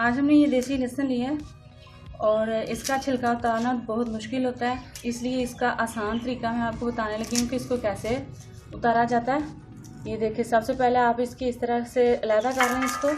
आज हमने ये देसी लहसुन लिया है और इसका छिलका उतारना बहुत मुश्किल होता है, इसलिए इसका आसान तरीका मैं आपको बताने लगी हूँ कि इसको कैसे उतारा जाता है। ये देखिए, सबसे पहले आप इसकी इस तरह से अलहदा कर लें इसको।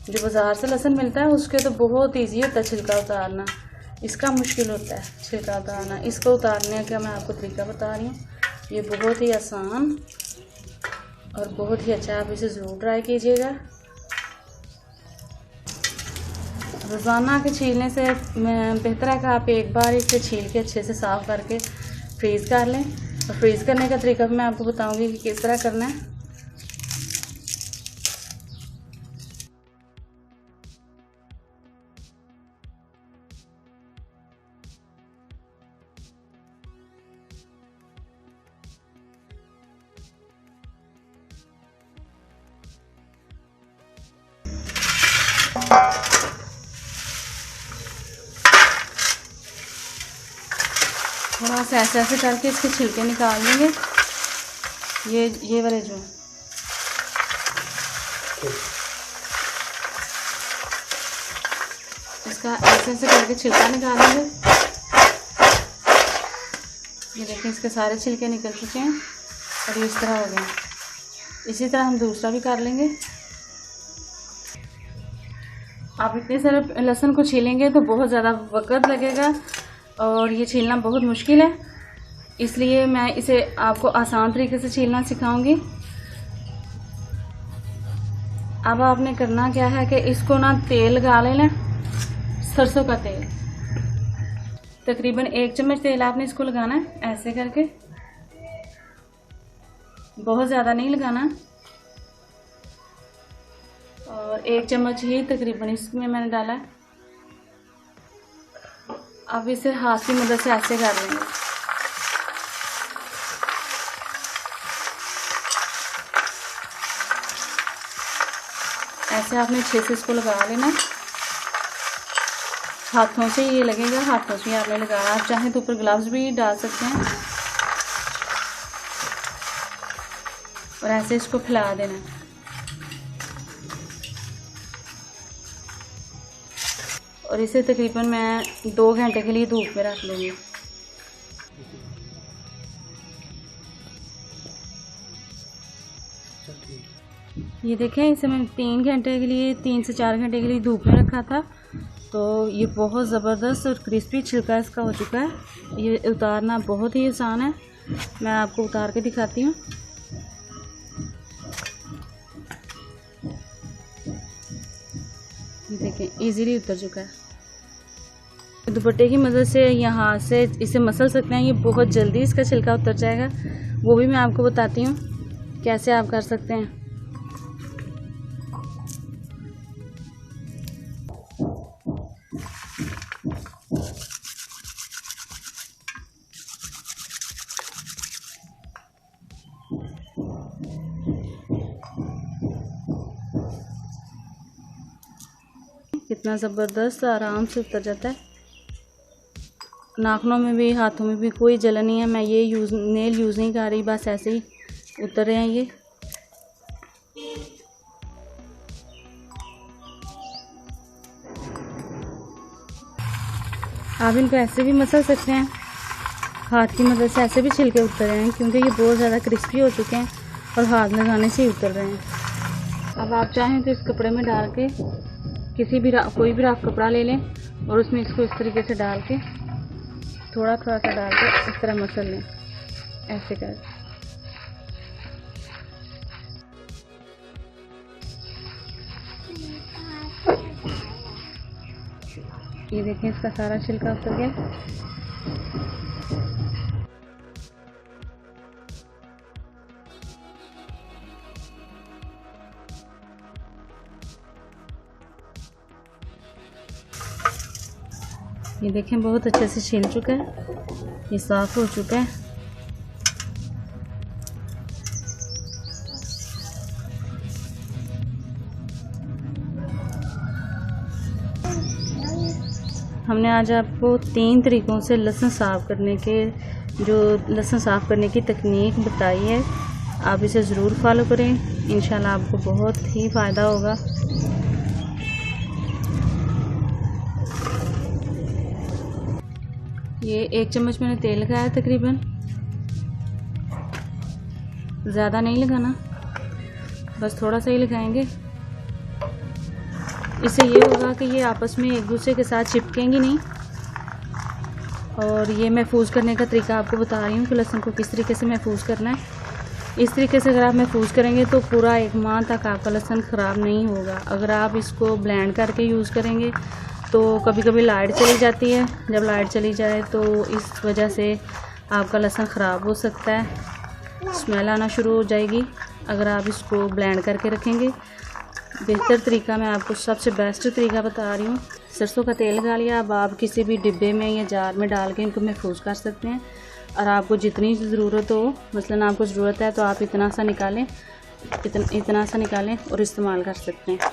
जो बाज़ार से लहसुन मिलता है उसके तो बहुत इजी होता है छिलका उतारना, इसका मुश्किल होता है छिलका उतारना। इसको उतारने का मैं आपको तरीका बता रही हूँ, ये बहुत ही आसान और बहुत ही अच्छा। आप इसे ज़रूर ट्राई कीजिएगा। रोज़ाना के छीलने से बेहतर है कि आप एक बार इसे छील के अच्छे से साफ़ करके फ्रीज़ कर लें। और फ्रीज़ करने का तरीका भी मैं आपको बताऊँगी कि किस तरह करना है। थोड़ा सा ऐसे करके इसके छिलके निकाल देंगे, ये वाले जो हैं। इसका ऐसे करके छिलका निकाल देंगे। ये देखिए, इसके सारे छिलके निकल चुके हैं और ये इस तरह हो गए। इसी तरह हम दूसरा भी कर लेंगे। आप इतने सारे लहसुन को छीलेंगे तो बहुत ज़्यादा वक्त लगेगा और ये छीलना बहुत मुश्किल है, इसलिए मैं इसे आपको आसान तरीके से छीलना सिखाऊंगी। अब आपने करना क्या है कि इसको ना तेल लगा लेना, सरसों का तेल। तकरीबन 1 चम्मच तेल आपने इसको लगाना है, ऐसे करके। बहुत ज़्यादा नहीं लगाना और 1 चम्मच ही तकरीबन इसमें मैंने डाला है। अब इसे हाथ की मदद से ऐसे कर लेंगे। ऐसे आपने अच्छे से इसको लगा लेना। हाथों से ये लगेगा, हाथों से आपने लगाना। आप चाहें तो ऊपर ग्लव्स भी डाल सकते हैं और ऐसे इसको फैला देना। और इसे तकरीबन मैं 2 घंटे के लिए धूप में रख लूँगी। ये देखें, इसे मैं 3 घंटे के लिए, 3 से 4 घंटे के लिए धूप में रखा था, तो ये बहुत ज़बरदस्त और क्रिस्पी छिलका इसका हो चुका है। ये उतारना बहुत ही आसान है, मैं आपको उतार के दिखाती हूँ। ये देखें, इजीली उतर चुका है। दुपट्टे की मदद से यहाँ से इसे मसल सकते हैं, ये बहुत जल्दी इसका छिलका उतर जाएगा। वो भी मैं आपको बताती हूँ कैसे आप कर सकते हैं। कितना ज़बरदस्त आराम से उतर जाता है। नाखूनों में भी, हाथों में भी कोई जलन नहीं है। मैं ये नेल यूज़ नहीं कर रही, बस ऐसे ही उतर रहे हैं ये। आप इनको ऐसे भी मसल सकते हैं, हाथ की मदद से ऐसे भी छिलके उतर रहे हैं, क्योंकि ये बहुत ज़्यादा क्रिस्पी हो चुके हैं और हाथ लगाने से ही उतर रहे हैं। अब आप चाहें तो इस कपड़े में डाल के कोई भी रफ कपड़ा ले लें और उसमें इसको इस तरीके से डाल के थोड़ा सा डाल के इस तरह मसल लें, ऐसे कर। ये देखें, इसका सारा छिलका उतर गया। ये देखें, बहुत अच्छे से छिल चुका है, ये साफ़ हो चुका है। हमने आज आपको 3 तरीक़ों से लहसुन साफ़ करने के की तकनीक बताई है। आप इसे ज़रूर फॉलो करें, इंशाल्लाह आपको बहुत ही फ़ायदा होगा। ये 1 चम्मच मैंने तेल लगाया तकरीबन, ज़्यादा नहीं लगाना, बस थोड़ा सा ही लगाएंगे। इससे ये होगा कि ये आपस में एक दूसरे के साथ चिपकेंगी नहीं। और ये महफूज करने का तरीका आपको बता रही हूँ कि लहसुन को किस तरीके से महफूज करना है। इस तरीके से अगर आप महफूज करेंगे तो पूरा 1 माह तक आपका लहसुन ख़राब नहीं होगा। अगर आप इसको ब्लेंड करके यूज़ करेंगे तो कभी कभी लाइट चली जाती है, जब लाइट चली जाए तो इस वजह से आपका लहसुन ख़राब हो सकता है, स्मेल आना शुरू हो जाएगी। अगर आप इसको ब्लेंड करके रखेंगे, बेहतर तरीका मैं आपको सबसे बेस्ट तरीका बता रही हूँ। सरसों का तेल लगा लिया, अब आप किसी भी डिब्बे में या जार में डाल के इनको महफूज कर सकते हैं। और आपको जितनी ज़रूरत हो, मसलन आपको ज़रूरत है तो आप इतना सा निकालें, इतना सा निकालें और इस्तेमाल कर सकते हैं।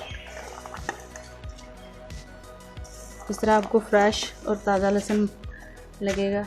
इस तरह आपको फ्रेश और ताज़ा लहसुन लगेगा।